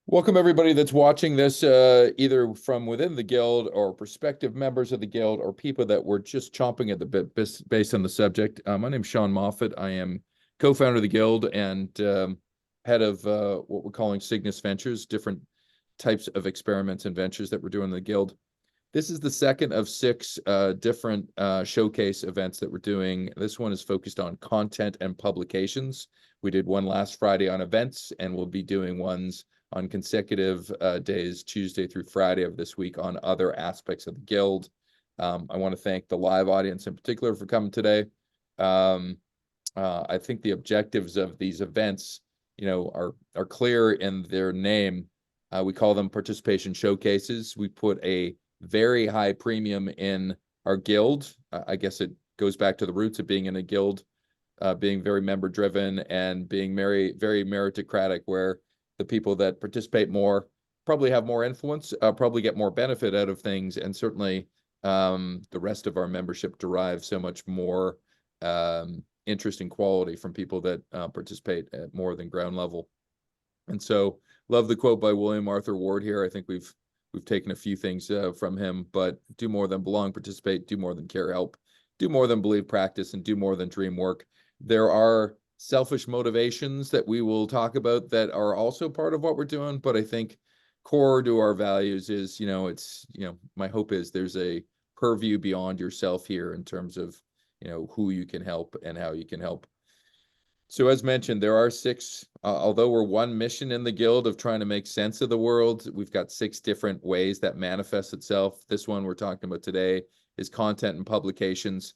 Welcome everybody that's watching this, either from within the guild or prospective members of the guild or people that were just chomping at the bit based on the subject. My name's Sean Moffat. I am co-founder of the guild and head of what we're calling Cygnus Ventures, different types of experiments and ventures that we're doing in the guild. This is the second of six different showcase events that we're doing. This one is focused on content and publications. We did one last Friday on events, and we'll be doing ones on consecutive days, Tuesday through Friday of this week, on other aspects of the guild. I want to thank the live audience in particular for coming today. I think the objectives of these events, are clear in their name. We call them participation showcases. We put a very high premium in our guild. I guess it goes back to the roots of being in a guild, being very member driven and being very, very meritocratic, where the people that participate more probably have more influence, probably get more benefit out of things, and certainly the rest of our membership derives so much more interesting quality from people that participate at more than ground level. And so, love the quote by William Arthur Ward here. I think we've taken a few things from him, but do more than belong, participate, do more than care, help, do more than believe, practice, and do more than dream, work. There are selfish motivations that we will talk about that are also part of what we're doing, but I think core to our values is, my hope is there's a purview beyond yourself here in terms of, who you can help and how you can help. So as mentioned, there are six, although we're one mission in the guild of trying to make sense of the world, we've got six different ways that manifests itself. This one we're talking about today is content and publications.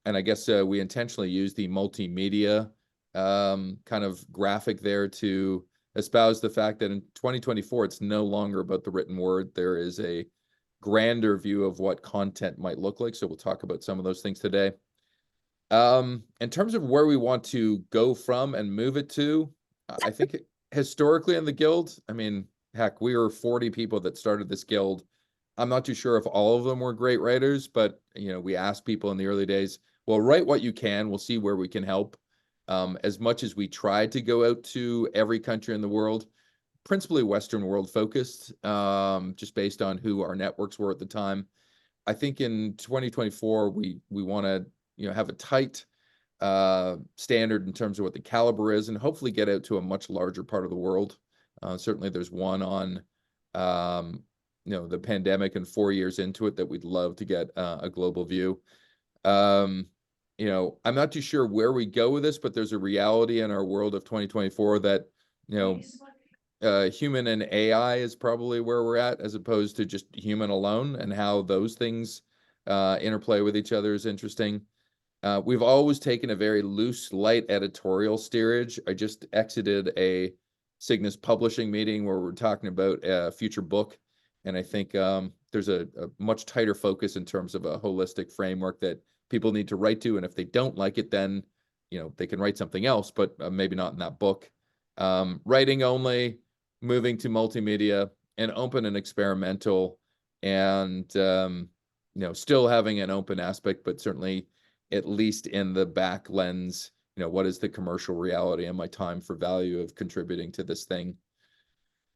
And I guess we intentionally use the multimedia kind of graphic there to espouse the fact that in 2024, it's no longer about the written word. There is a grander view of what content might look like. So we'll talk about some of those things today. In terms of where we want to go from and move it to, I think historically in the guild, I mean, heck, we were 40 people that started this guild. I'm not too sure if all of them were great writers, but we asked people in the early days, well, write what you can. We'll see where we can help. As much as we tried to go out to every country in the world, principally Western world focused, just based on who our networks were at the time. I think in 2024, we want to have a tight standard in terms of what the caliber is, and hopefully get out to a much larger part of the world. Certainly there's one on the pandemic and 4 years into it that we'd love to get a global view. I'm not too sure where we go with this, but there's a reality in our world of 2024 that human and AI is probably where we're at, as opposed to just human alone, and how those things interplay with each other is interesting. We've always taken a very loose, light editorial steerage. I just exited a Cygnus Publishing meeting where we're talking about a future book, and I think there's a much tighter focus in terms of a holistic framework that people need to write to, and if they don't like it, then they can write something else, but maybe not in that book. Writing only, moving to multimedia, and open and experimental, and still having an open aspect, but certainly at least in the back lens, what is the commercial reality and my time for value of contributing to this thing.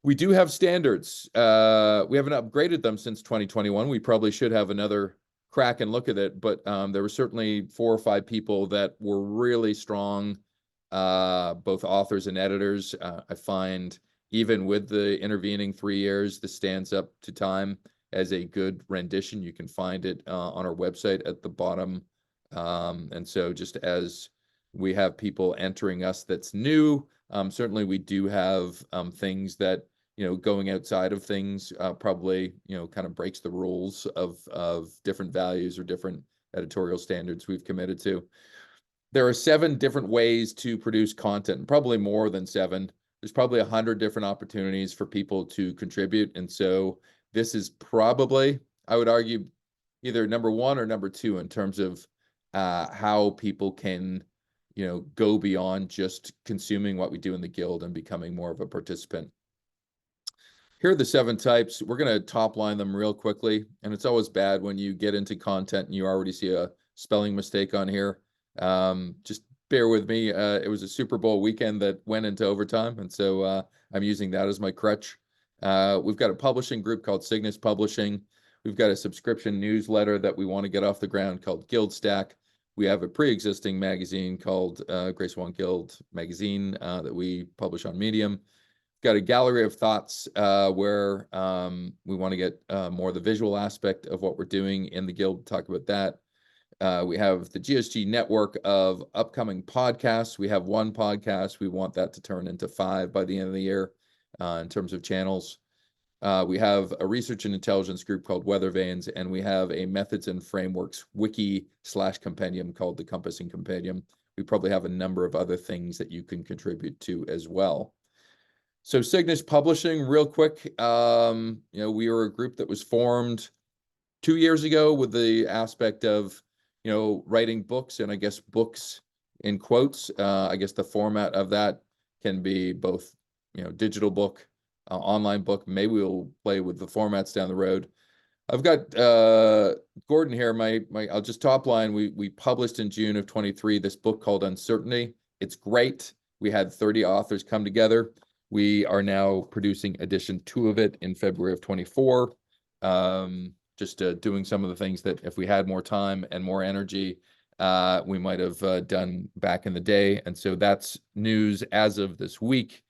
We do have standards. We haven't upgraded them since 2021. We probably should have another crack and look at it, but there were certainly 4 or 5 people that were really strong, both authors and editors. I find even with the intervening 3 years, this stands up to time as a good rendition. You can find it on our website at the bottom. And so just as we have people entering us that's new, certainly we do have things that, going outside of things probably, kind of breaks the rules of different values or different editorial standards we've committed to. There are 7 different ways to produce content, probably more than 7. There's probably 100 different opportunities for people to contribute. And so this is probably, I would argue, either number 1 or number 2 in terms of how people can, go beyond just consuming what we do in the guild and becoming more of a participant. Here are the 7 types. We're going to top line them real quickly. And it's always bad when you get into content and you already see a spelling mistake on here. Just bear with me. It was a Super Bowl weekend that went into overtime, and so I'm using that as my crutch. We've got a publishing group called Cygnus Publishing. We've got a subscription newsletter that we want to get off the ground called Guildstack. We have a pre-existing magazine called Great Swan Guild Magazine that we publish on Medium. Got a gallery of thoughts where we want to get more of the visual aspect of what we're doing in the Guild, talk about that. We have the GSG network of upcoming podcasts. We have one podcast. We want that to turn into 5 by the end of the year in terms of channels. We have a research and intelligence group called Weathervanes, and we have a methods and frameworks wiki/compendium called the Compassing Compendium. We probably have a number of other things that you can contribute to as well. So Cygnus Publishing, real quick, we were a group that was formed 2 years ago with the aspect of, writing books, and I guess books in quotes. I guess the format of that can be both, digital book, online book. Maybe we'll play with the formats down the road. I've got Gordon here. I'll just top line. We published in June of 23 this book called Uncertainty. It's great. We had 30 authors come together. We are now producing edition 2 of it in February of 24. Just doing some of the things that if we had more time and more energy, we might have done back in the day. And so that's news as of this week.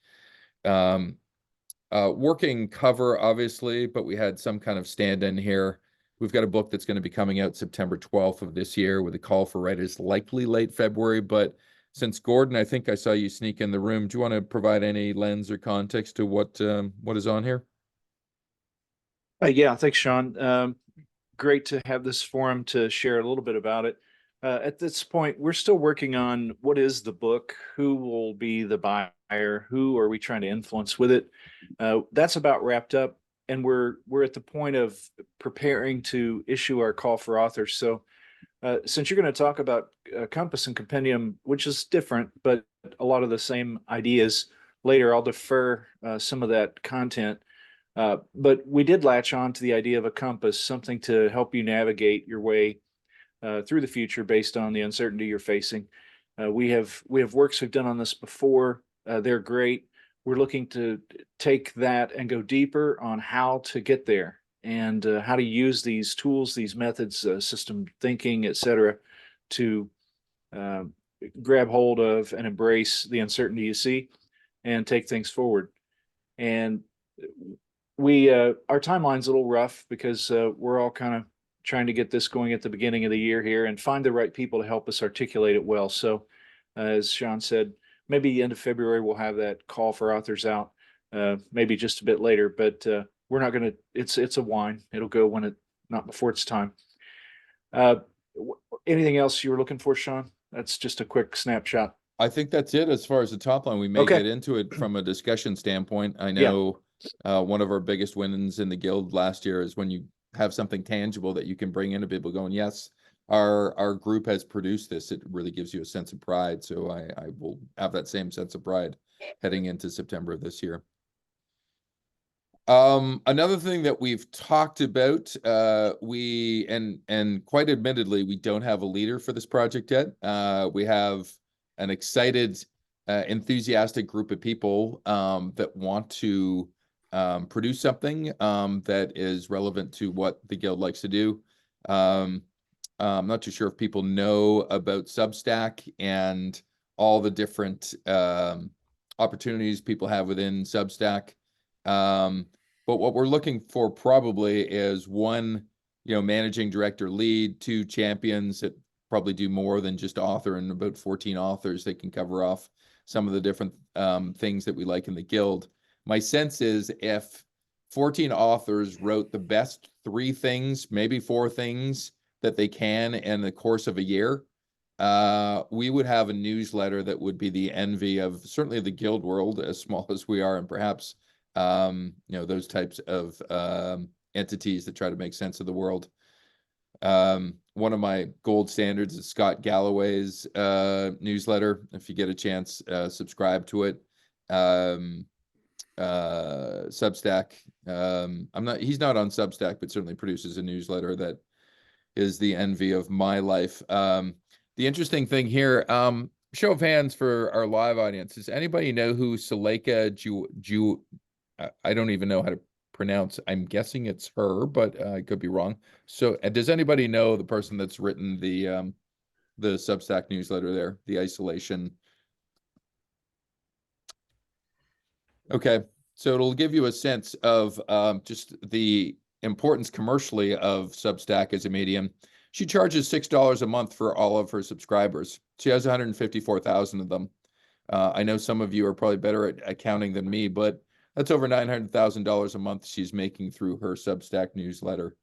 Working cover, obviously, but we had some kind of stand-in here. We've got a book that's going to be coming out September 12th of this year with a call for writers likely late February. But since Gordon, I think I saw you sneak in the room, do you want to provide any lens or context to what is on here? Yeah, thanks, Sean. Great to have this forum to share a little bit about it. At this point, we're still working on what is the book, who will be the buyer, who are we trying to influence with it. That's about wrapped up, and we're at the point of preparing to issue our call for authors. So since you're going to talk about Compass and Compendium, which is different, but a lot of the same ideas, later I'll defer some of that content. But we did latch on to the idea of a compass, something to help you navigate your way through the future based on the uncertainty you're facing. We have works we've done on this before. They're great. We're looking to take that and go deeper on how to get there and how to use these tools, these methods, system thinking, etc., to grab hold of and embrace the uncertainty you see and take things forward. And our timeline's a little rough because we're all kind of trying to get this going at the beginning of the year here and find the right people to help us articulate it well. So as Sean said, maybe the end of February we'll have that call for authors out, maybe just a bit later, but we're not going to, it's a whine. It'll go not before it's time. Anything else you were looking for, Sean? That's just a quick snapshot. I think that's it as far as the top line. We may get into it from a discussion standpoint. I know one of our biggest wins in the Guild last year is when you have something tangible that you can bring into people going, yes, our group has produced this. It really gives you a sense of pride. So I will have that same sense of pride heading into September of this year. Another thing that we've talked about, and quite admittedly, we don't have a leader for this project yet. We have an excited, enthusiastic group of people that want to produce something that is relevant to what the Guild likes to do. I'm not too sure if people know about Substack and all the different opportunities people have within Substack. But what we're looking for probably is one, managing director lead, 2 champions that probably do more than just author, and about 14 authors that can cover off some of the different things that we like in the Guild. My sense is if 14 authors wrote the best 3 things, maybe 4 things that they can in the course of a year, we would have a newsletter that would be the envy of certainly the Guild world, as small as we are, and perhaps those types of entities that try to make sense of the world. One of my gold standards is Scott Galloway's newsletter. If you get a chance, subscribe to it. Substack. He's not on Substack, but certainly produces a newsletter that is the envy of my life. The interesting thing here, show of hands for our live audience. Does anybody know who Suleika I don't even know how to pronounce. I'm guessing it's her, but I could be wrong. So, does anybody know the person that's written the Substack newsletter there, the isolation? Okay, so it'll give you a sense of just the importance commercially of Substack as a medium. She charges $6 a month for all of her subscribers. She has 154,000 of them. I know some of you are probably better at accounting than me, but that's over $900,000 a month she's making through her Substack newsletter.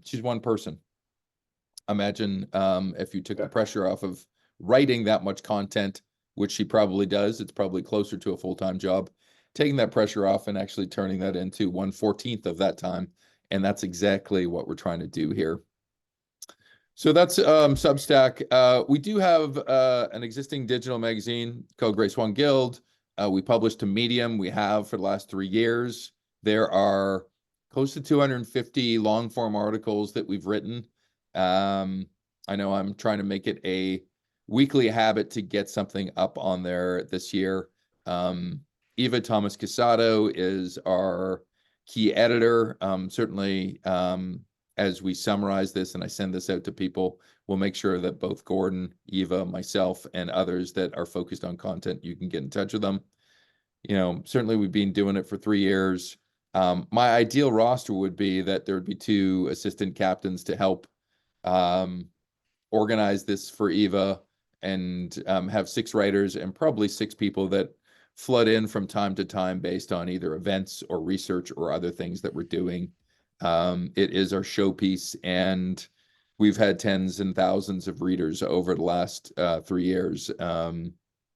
She's one person. Imagine if you took the pressure off of writing that much content, which she probably does. It's probably closer to a full-time job. Taking that pressure off and actually turning that into 1/14 of that time. And that's exactly what we're trying to do here. So that's Substack. We do have an existing digital magazine called Swan Guild. We published to Medium. We have for the last 3 years. There are close to 250 long form articles that we've written. I know I'm trying to make it a weekly habit to get something up on there this year. Eva Thomas Casado is our key editor. Certainly, as we summarize this and I send this out to people, we'll make sure that both Gordon, Eva, myself, and others that are focused on content, you can get in touch with them. Certainly we've been doing it for 3 years. My ideal roster would be that there would be 2 assistant captains to help organize this for Eva and have 6 writers and probably 6 people that flood in from time to time based on either events or research or other things that we're doing. It is our showpiece, and we've had tens and thousands of readers over the last 3 years. And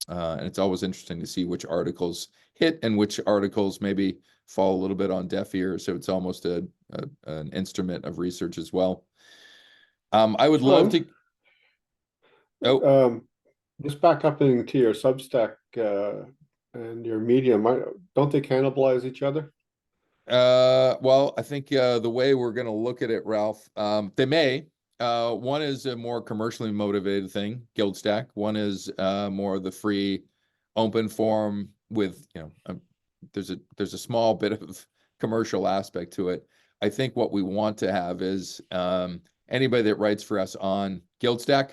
it's always interesting to see which articles hit and which articles maybe fall a little bit on deaf ears. So it's almost an instrument of research as well. I would love to. Oh, just back up into your Substack and your Medium. Don't they cannibalize each other? Well, I think the way we're going to look at it, Ralph, they may. One is a more commercially motivated thing, Guildstack. One is more the free, open form with there's a small bit of commercial aspect to it. I think what we want to have is anybody that writes for us on Guildstack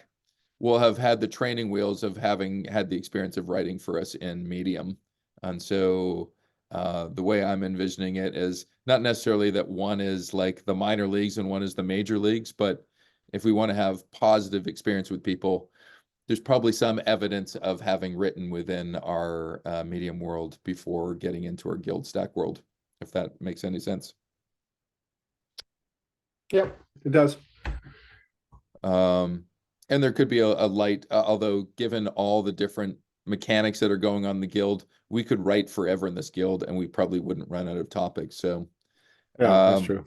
will have had the training wheels of having had the experience of writing for us in Medium. And so the way I'm envisioning it is not necessarily that one is like the minor leagues and one is the major leagues, but if we want to have positive experience with people, there's probably some evidence of having written within our Medium world before getting into our Guildstack world, if that makes any sense. Yep, it does. And there could be a light, although given all the different mechanics that are going on in the guild, we could write forever in this guild and we probably wouldn't run out of topics. So yeah, that's true.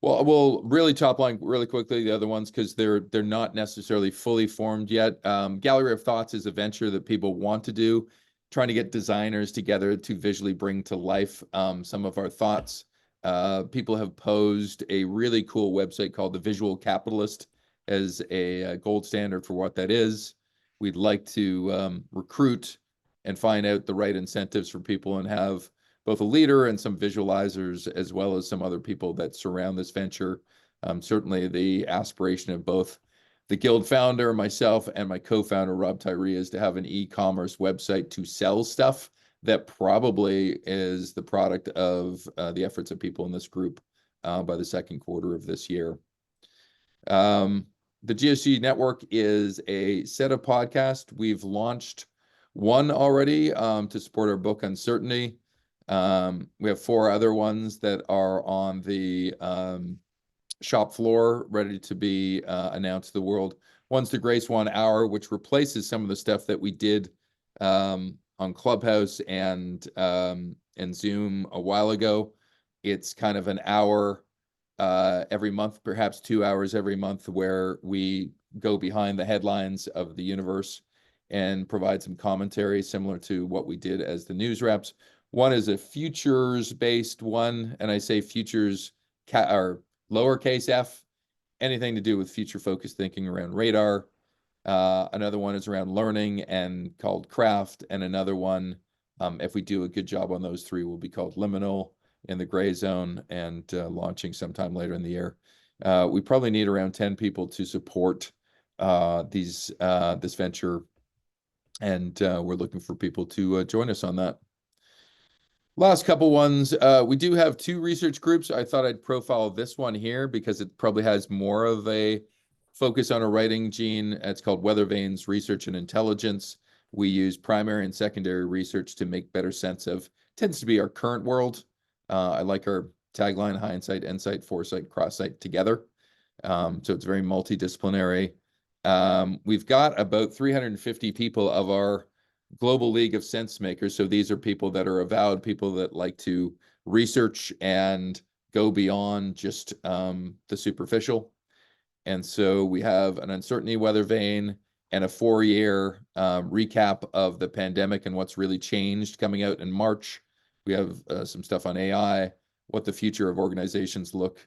Well, we'll really top line really quickly the other ones because they're not necessarily fully formed yet. Gallery of Thoughts is a venture that people want to do, trying to get designers together to visually bring to life some of our thoughts. People have posed a really cool website called The Visual Capitalist as a gold standard for what that is. We'd like to recruit and find out the right incentives for people and have both a leader and some visualizers, as well as some other people that surround this venture. Certainly the aspiration of both the guild founder, myself, and my co-founder, Rob Tyree, is to have an e-commerce website to sell stuff that probably is the product of the efforts of people in this group by the second quarter of this year. The GSG Network is a set of podcasts. We've launched one already to support our book Uncertainty. We have 4 other ones that are on the shop floor, ready to be announced to the world. One's the Grace 1 Hour, which replaces some of the stuff that we did on Clubhouse and Zoom a while ago. It's kind of an hour every month, perhaps 2 hours every month, where we go behind the headlines of the universe and provide some commentary similar to what we did as the news reps. One is a futures-based one, and I say futures or lowercase f, anything to do with future-focused thinking around radar. Another one is around learning and called craft. And another one, if we do a good job on those three, will be called liminal in the gray zone and launching sometime later in the year. We probably need around 10 people to support this venture. And we're looking for people to join us on that. Last couple ones. We do have 2 research groups. I thought I'd profile this one here because it probably has more of a focus on a writing gene. It's called Weathervane's Research and Intelligence. We use primary and secondary research to make better sense of, tends to be our current world. I like our tagline, hindsight, insight, foresight, cross-sight together. So it's very multidisciplinary. We've got about 350 people of our Global League of Sense Makers. So these are people that are avowed people that like to research and go beyond just the superficial. And so we have an uncertainty weather vane and a 4-year recap of the pandemic and what's really changed coming out in March. We have some stuff on AI, what the future of organizations look,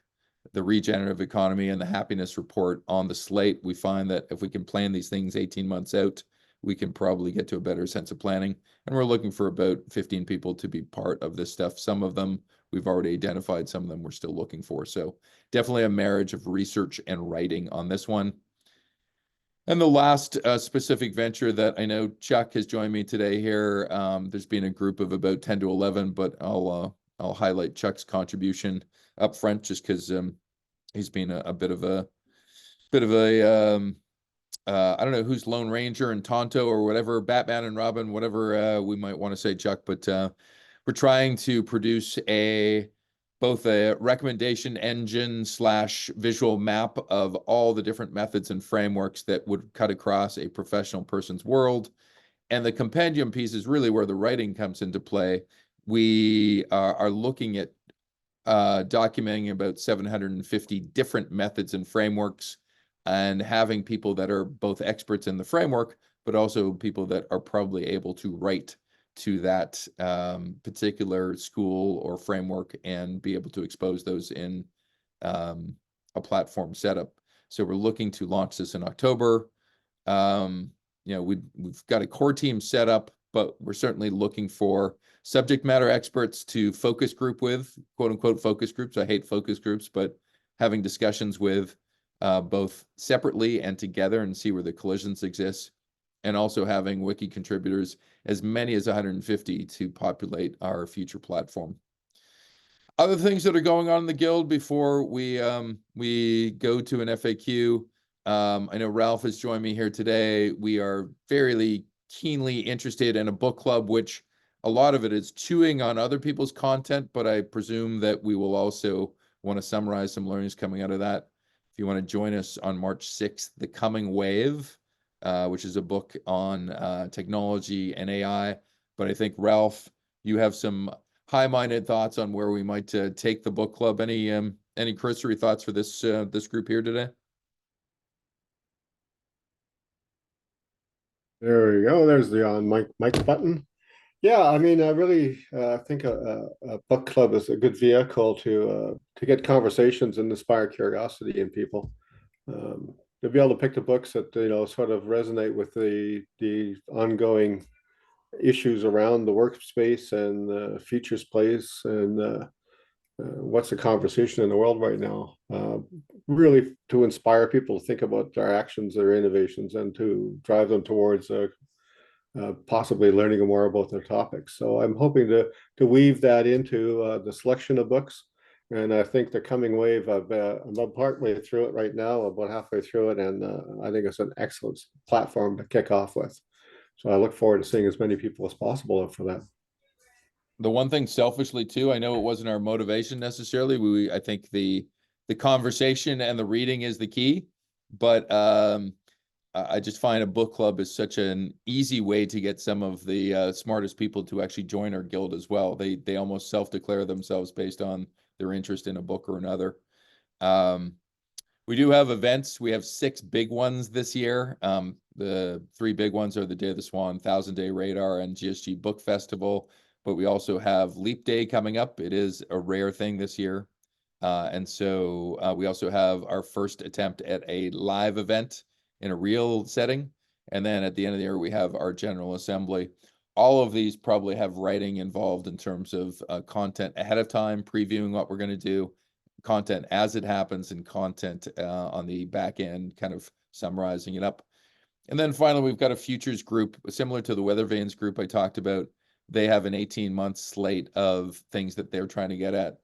the regenerative economy, and the happiness report on the slate. We find that if we can plan these things 18 months out, we can probably get to a better sense of planning. And we're looking for about 15 people to be part of this stuff. Some of them we've already identified, some of them we're still looking for. So definitely a marriage of research and writing on this one. And the last specific venture that I know Chuck has joined me today here, there's been a group of about 10 to 11, but I'll highlight Chuck's contribution up front just because he's been a bit of a I don't know who's Lone Ranger and Tonto or whatever, Batman and Robin, whatever we might want to say, Chuck. But we're trying to produce both a recommendation engine / visual map of all the different methods and frameworks that would cut across a professional person's world. And the compendium piece is really where the writing comes into play. We are looking at documenting about 750 different methods and frameworks, and having people that are both experts in the framework, but also people that are probably able to write to that particular school or framework and be able to expose those in a platform setup. So we're looking to launch this in October. We've got a core team set up, but we're certainly looking for subject matter experts to focus group with, quote unquote focus groups. I hate focus groups, but having discussions with both separately and together and see where the collisions exist, and also having wiki contributors, as many as 150 to populate our future platform. Other things that are going on in the Guild before we go to an FAQ. I know Ralph has joined me here today. We are fairly keenly interested in a book club, which a lot of it is chewing on other people's content, but I presume that we will also want to summarize some learnings coming out of that. If you want to join us on March 6th, The Coming Wave, which is a book on technology and AI. But I think, Ralph, you have some high-minded thoughts on where we might take the book club. Any cursory thoughts for this group here today? There we go. There's the on mic button. Yeah, I mean, I really think a book club is a good vehicle to get conversations and inspire curiosity in people. To be able to pick the books that sort of resonate with the ongoing issues around the workspace and the futures place and what's the conversation in the world right now. Really to inspire people to think about their actions, their innovations, and to drive them towards possibly learning more about their topics. So I'm hoping to weave that into the selection of books. And I think The Coming Wave, I'm about partway through it right now, about halfway through it, and I think it's an excellent platform to kick off with. So I look forward to seeing as many people as possible for that. The one thing selfishly too, I know it wasn't our motivation necessarily. I think the conversation and the reading is the key, but I just find a book club is such an easy way to get some of the smartest people to actually join our guild as well. They almost self-declare themselves based on their interest in a book or another. We do have events. We have 6 big ones this year. The 3 big ones are the Day of the Swan, 1000-Day Radar, and GSG Book Festival. But we also have Leap Day coming up. It is a rare thing this year. And so we also have our first attempt at a live event in a real setting. And then at the end of the year, we have our General Assembly. All of these probably have writing involved in terms of content ahead of time, previewing what we're going to do, content as it happens, and content on the back end, kind of summarizing it up. And then finally, we've got a futures group, similar to the Weathervanes group I talked about. They have an 18-month slate of things that they're trying to get at.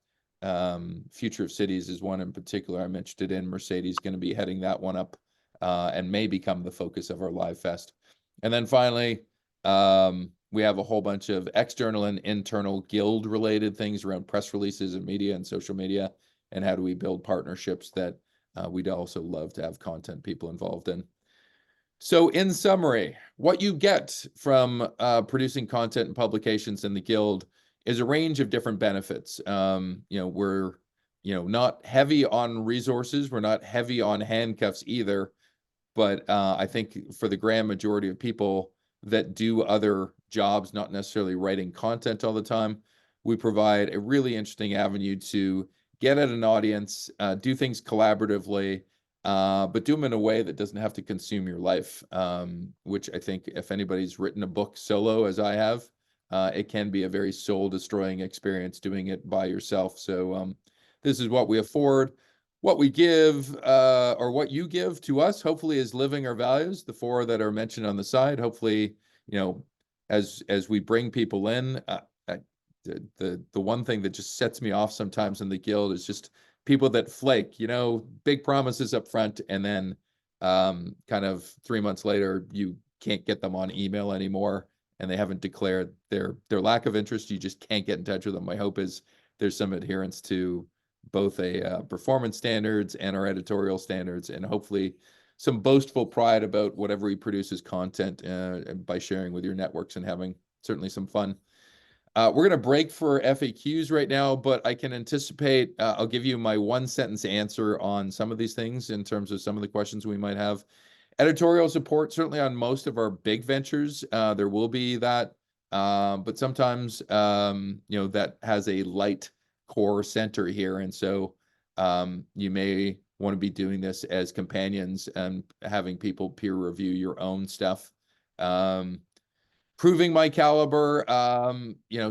Future of Cities is one in particular I'm interested in. Mercedes is going to be heading that one up and may become the focus of our live fest. And then finally, we have a whole bunch of external and internal guild related things around press releases and media and social media, and how do we build partnerships that we'd also love to have content people involved in. So in summary, what you get from producing content and publications in the Guild is a range of different benefits. We're not heavy on resources. We're not heavy on handcuffs either. But I think for the grand majority of people that do other jobs, not necessarily writing content all the time, we provide a really interesting avenue to get at an audience, do things collaboratively, but do them in a way that doesn't have to consume your life, which I think if anybody's written a book solo, as I have, it can be a very soul-destroying experience doing it by yourself. So this is what we afford. What we give, or what you give to us, hopefully is living our values, the 4 that are mentioned on the side. Hopefully, as we bring people in, the one thing that just sets me off sometimes in the Guild is just people that flake, big promises up front, and then kind of 3 months later, you can't get them on email anymore, and they haven't declared their lack of interest. You just can't get in touch with them. My hope is there's some adherence to both a performance standards and our editorial standards, and hopefully some boastful pride about whatever we produce as content by sharing with your networks and having certainly some fun. We're going to break for FAQs right now, but I can anticipate, I'll give you my 1-sentence answer on some of these things in terms of some of the questions we might have. Editorial support, certainly on most of our big ventures, there will be that, but sometimes, that has a light core center here. And so you may want to be doing this as companions and having people peer review your own stuff. Proving my caliber,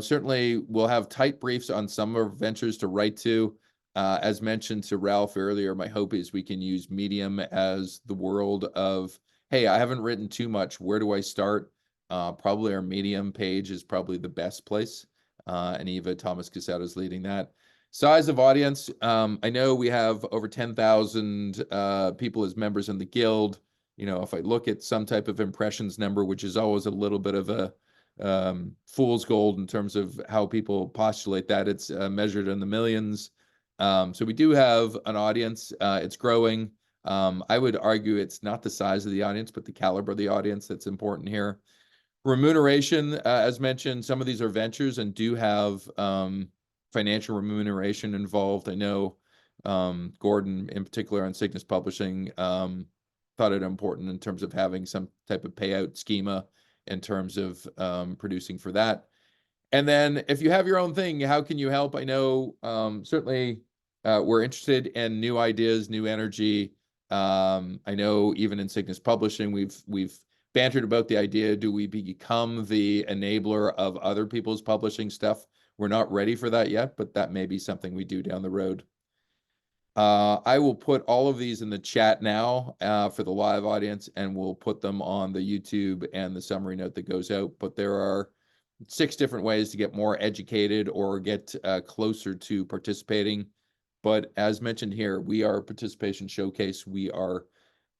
certainly we'll have tight briefs on some of our ventures to write to. As mentioned to Ralph earlier, my hope is we can use Medium as the world of, hey, I haven't written too much. Where do I start? Probably our Medium page is probably the best place. And Eva Thomas Cassetta is leading that. Size of audience. I know we have over 10,000 people as members in the Guild. If I look at some type of impressions number, which is always a little bit of a fool's gold in terms of how people postulate that, it's measured in the millions. So we do have an audience. It's growing. I would argue it's not the size of the audience, but the caliber of the audience that's important here. Remuneration, as mentioned, some of these are ventures and do have financial remuneration involved. I know Gordon, in particular on Cygnus Publishing, thought it important in terms of having some type of payout schema in terms of producing for that. And then if you have your own thing, how can you help? I know certainly we're interested in new ideas, new energy. I know even in Cygnus Publishing, we've bantered about the idea, do we become the enabler of other people's publishing stuff? We're not ready for that yet, but that may be something we do down the road. I will put all of these in the chat now for the live audience, and we'll put them on the YouTube and the summary note that goes out. But there are 6 different ways to get more educated or get closer to participating. But as mentioned here, we are a participation showcase. We are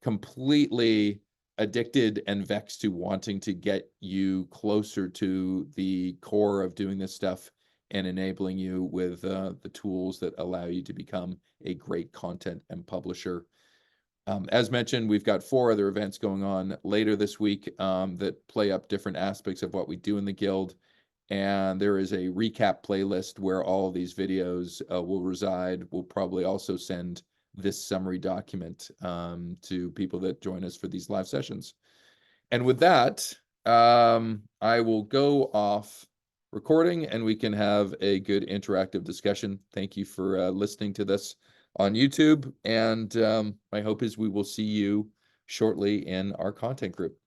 completely addicted and vexed to wanting to get you closer to the core of doing this stuff and enabling you with the tools that allow you to become a great content and publisher. As mentioned, we've got 4 other events going on later this week that play up different aspects of what we do in the Guild. And there is a recap playlist where all of these videos will reside. We'll probably also send this summary document to people that join us for these live sessions. And with that, I will go off recording and we can have a good interactive discussion. Thank you for listening to this on YouTube. And my hope is we will see you shortly in our content group.